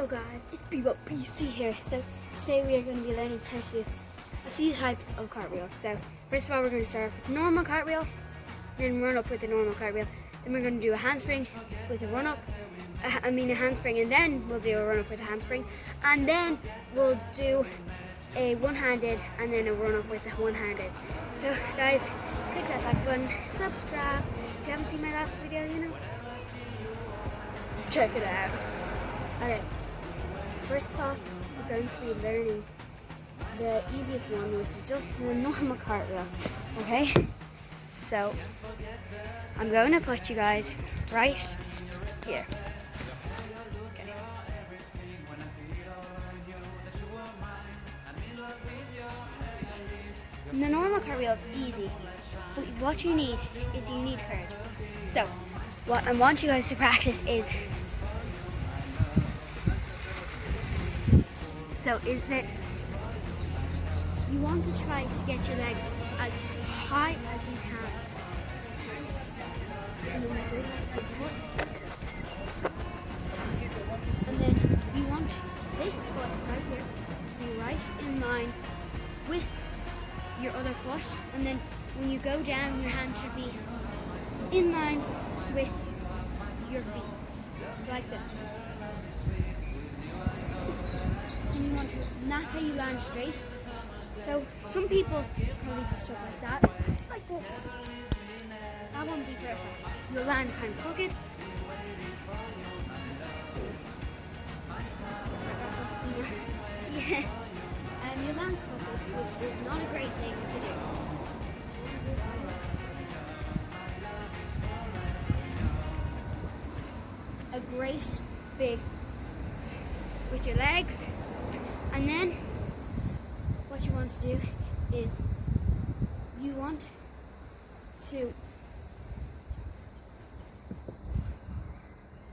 Yo guys, it's BC here. So today we are going to be learning how to do a few types of cartwheels. So first of all, we're going to start off with a normal cartwheel, then run up with a normal cartwheel. Then we're going to do a handspring with a run up, a handspring, and then we'll do a run up with a handspring, and then we'll do a one-handed and then a run up with a one-handed. So guys, click that like button, subscribe. If you haven't seen my last video, check it out. Okay, so first of all, we're going to be learning the easiest one, which is just the normal cartwheel. Okay, so I'm going to put you guys right here. Okay. And the normal cartwheel is easy, but what you need is courage. So what I want you guys to practice is that you want to try to get your legs as high as you can. And then you want this foot right here to be right in line with your other foot. And then when you go down, your hand should be in line with your feet. So like this. And that's how you land straight. So some people probably do stuff like that, like this. That won't be perfect. You'll land kind of crooked. Yeah. You'll land crooked, which is not a great thing to do. A great big with your legs. And then what you want to do is you want to,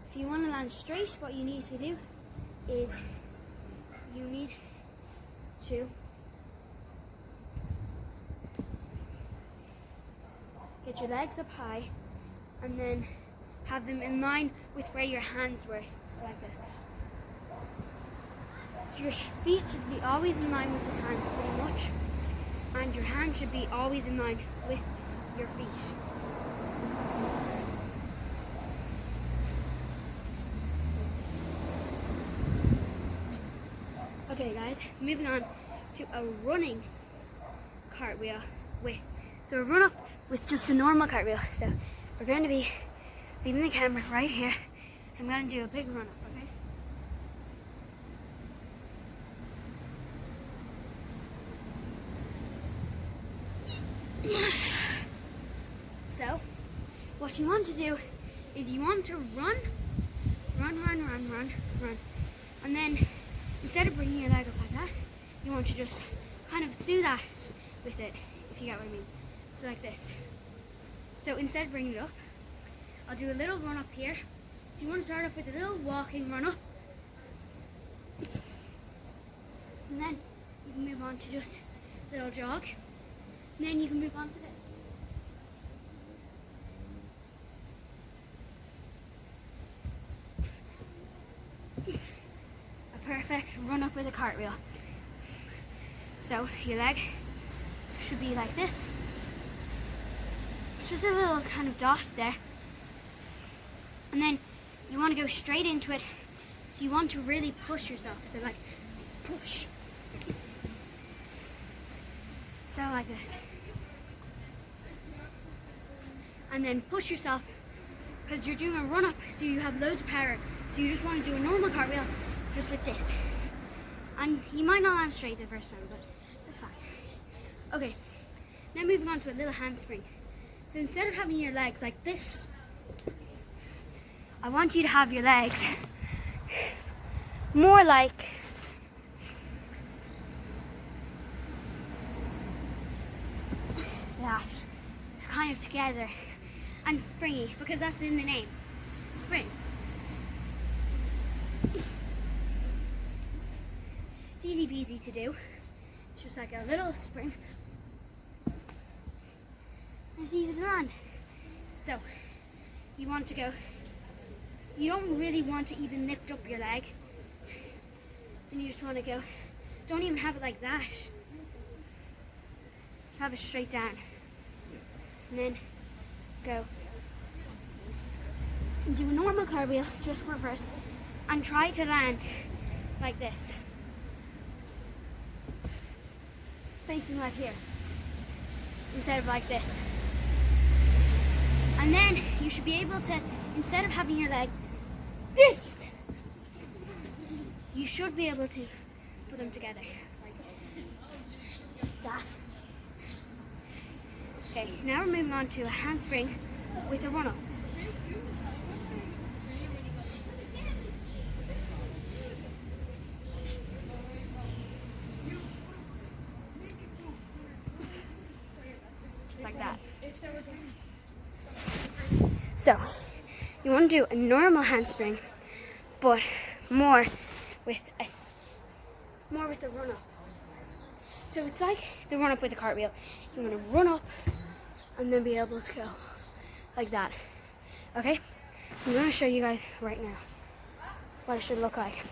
if you want to land straight, what you need to do is you need to get your legs up high and then have them in line with where your hands were, just like this. So your feet should be always in line with your hands pretty much, and your hand should be always in line with your feet. Okay guys, moving on to a running cartwheel so a run up with just a normal cartwheel. So we're going to be leaving the camera right here. I'm going to do a big run up, okay? So what you want to do is you want to run, and then instead of bringing your leg up like that, you want to just kind of do that with it, if you get what I mean. So like this. So instead of bringing it up, I'll do a little run up here. So you want to start off with a little walking run up, and then you can move on to just a little jog, and then you can move on to this. A perfect run up with a cartwheel. So your leg should be like this. It's just a little kind of dot there. And then you want to go straight into it. So you want to really push yourself. So like push. So like this. And then push yourself, because you're doing a run up, so you have loads of power. So you just want to do a normal cartwheel just with this. And you might not land straight the first time, but that's fine. Okay, now moving on to a little handspring. So instead of having your legs like this, I want you to have your legs more like that, kind of together and springy, because that's in the name, spring. It's easy peasy to do. It's just like a little spring. It's easy to run. So you want to go, you don't really want to even lift up your leg. and you just want to go, don't even have it like that. Just have it straight down. And then go and do a normal cartwheel, just reverse, and try to land like this. Facing like here, instead of like this. And then you should be able to, instead of having your legs this, you should be able to put them together like that. Okay, now we're moving on to a handspring with a run-up. Just like that. So, you want to do a normal handspring, but more with a run-up. So it's like the run-up with a cartwheel. You want to run up and then be able to go like that. Okay? So I'm going to show you guys right now what it should look like.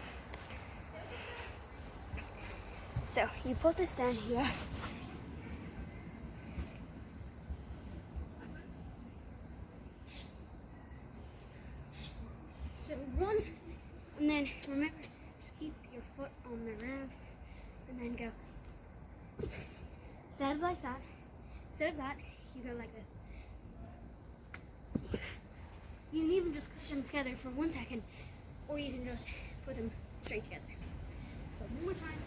So you put this down here. So run, and then remember, just keep your foot on the ground, and then go. Instead of that, you go like this. You can even just push them together for 1 second, or you can just put them straight together. So one more time.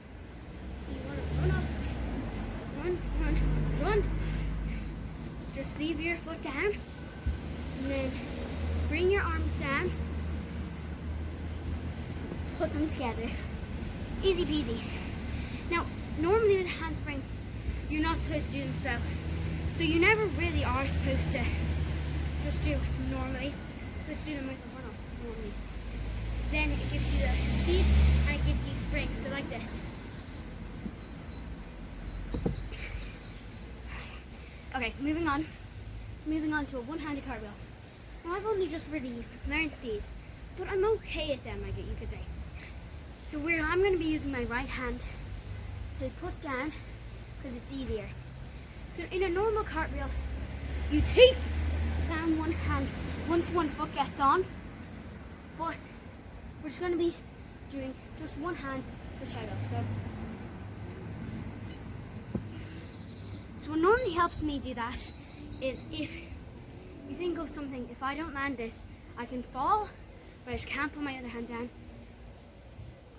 So you want to run up, run. Just leave your foot down, and then bring your arms down. Put them together. Easy peasy. Now, normally with a handspring, you're not supposed to do them slow. So you never really are supposed to just do normally. You're supposed to do them with a run-up normally. Then it gives you the speed and it gives you spring. So like this. Okay, moving on. Moving on to a one-handed cartwheel. Now I've only just really learned these, but I'm okay at them, you could say. So I'm going to be using my right hand to put down because it's easier. So in a normal cartwheel, you take down one hand once one foot gets on, but we're just going to be doing just one hand per child. So what normally helps me do that is if you think of something, if I don't land this, I can fall, but I just can't put my other hand down.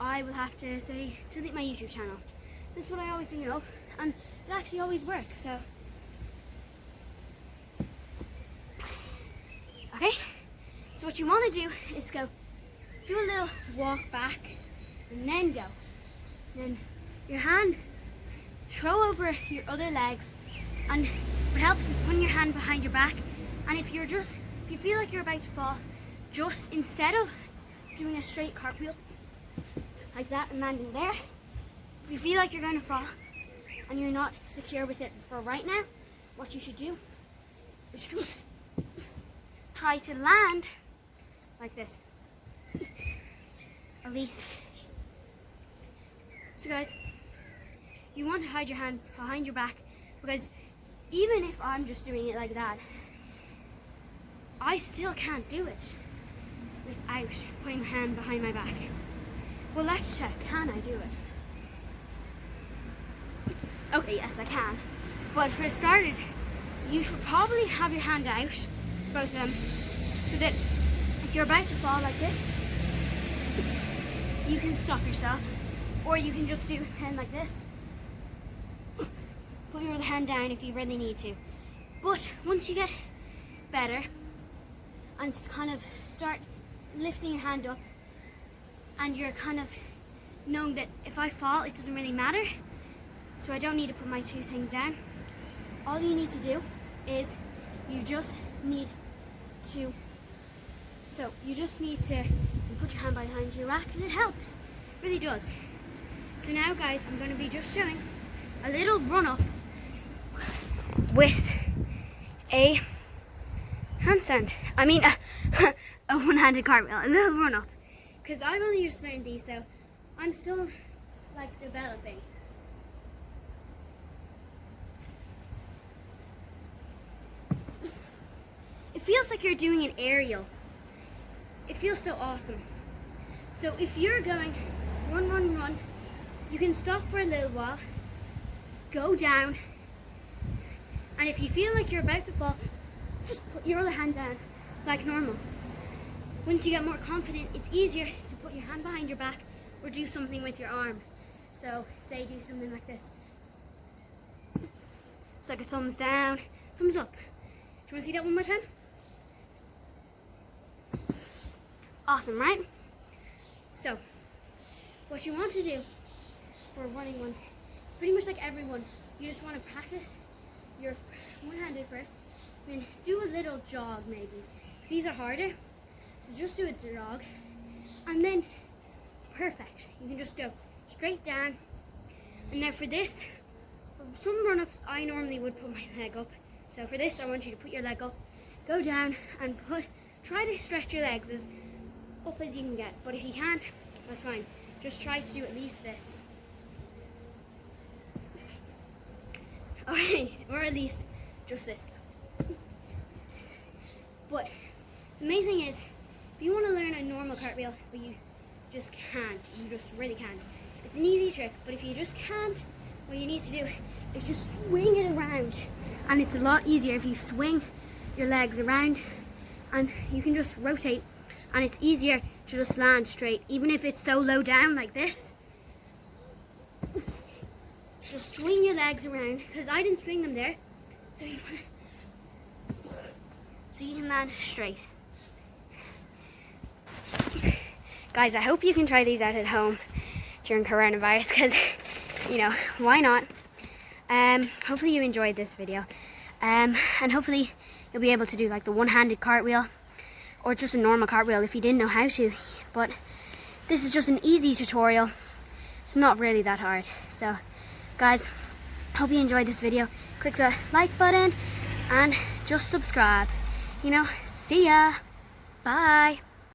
I will have to say, delete my YouTube channel. That's what I always think of, and it actually always works, so. Okay, so what you want to do is do a little walk back, and then go. Then your hand, throw over your other legs, and what helps is putting your hand behind your back, and if you feel like you're about to fall, just instead of doing a straight cartwheel, like that and landing there, if you feel like you're going to fall and you're not secure with it for right now, what you should do is just try to land like this. At least. So guys, you want to hide your hand behind your back, because even if I'm just doing it like that, I still can't do it without putting my hand behind my back. Well, let's check. Can I do it? Okay, yes, I can. But for starters, you should probably have your hand out, both of them, so that if you're about to fall like this, you can stop yourself. Or you can just do a hand like this. Put your other hand down if you really need to. But once you get better and kind of start lifting your hand up, and you're kind of knowing that if I fall, it doesn't really matter, so I don't need to put my two things down. All you need to do is you just need to put your hand behind your rack, and it helps. It really does. So now guys, I'm going to be just showing a little run-up with a handstand. I mean a one-handed cartwheel, a little run-up. Because I've only just learned these, so I'm still like developing. It feels like you're doing an aerial. It feels so awesome. So if you're going run, run, run, you can stop for a little while, go down, and if you feel like you're about to fall, just put your other hand down like normal. Once you get more confident, it's easier to put your hand behind your back or do something with your arm. So say do something like this. It's like a thumbs down, thumbs up. Do you want to see that one more time? Awesome, right? So, what you want to do for running one, it's pretty much like everyone. You just want to practice your one-handed first, then do a little jog maybe. Because these are harder, so just do a jog, and then perfect. You can just go straight down. And now for this, for some run-ups, I normally would put my leg up. So for this, I want you to put your leg up, go down, and try to stretch your legs as up as you can get. But if you can't, that's fine. Just try to do at least this. Okay, or at least just this. But the main thing is, if you want to learn a normal cartwheel, but you just can't, you just really can't. It's an easy trick, but if you just can't, what you need to do is just swing it around. And it's a lot easier if you swing your legs around, and you can just rotate, and it's easier to just land straight, even if it's so low down like this. Just swing your legs around, because I didn't swing them there, so you can land straight. Guys, I hope you can try these out at home during coronavirus, because, you know, why not? Hopefully you enjoyed this video, and hopefully you'll be able to do like the one-handed cartwheel, or just a normal cartwheel if you didn't know how to. But this is just an easy tutorial. It's not really that hard. So guys, hope you enjoyed this video. Click the like button and just subscribe. You know, see ya. Bye.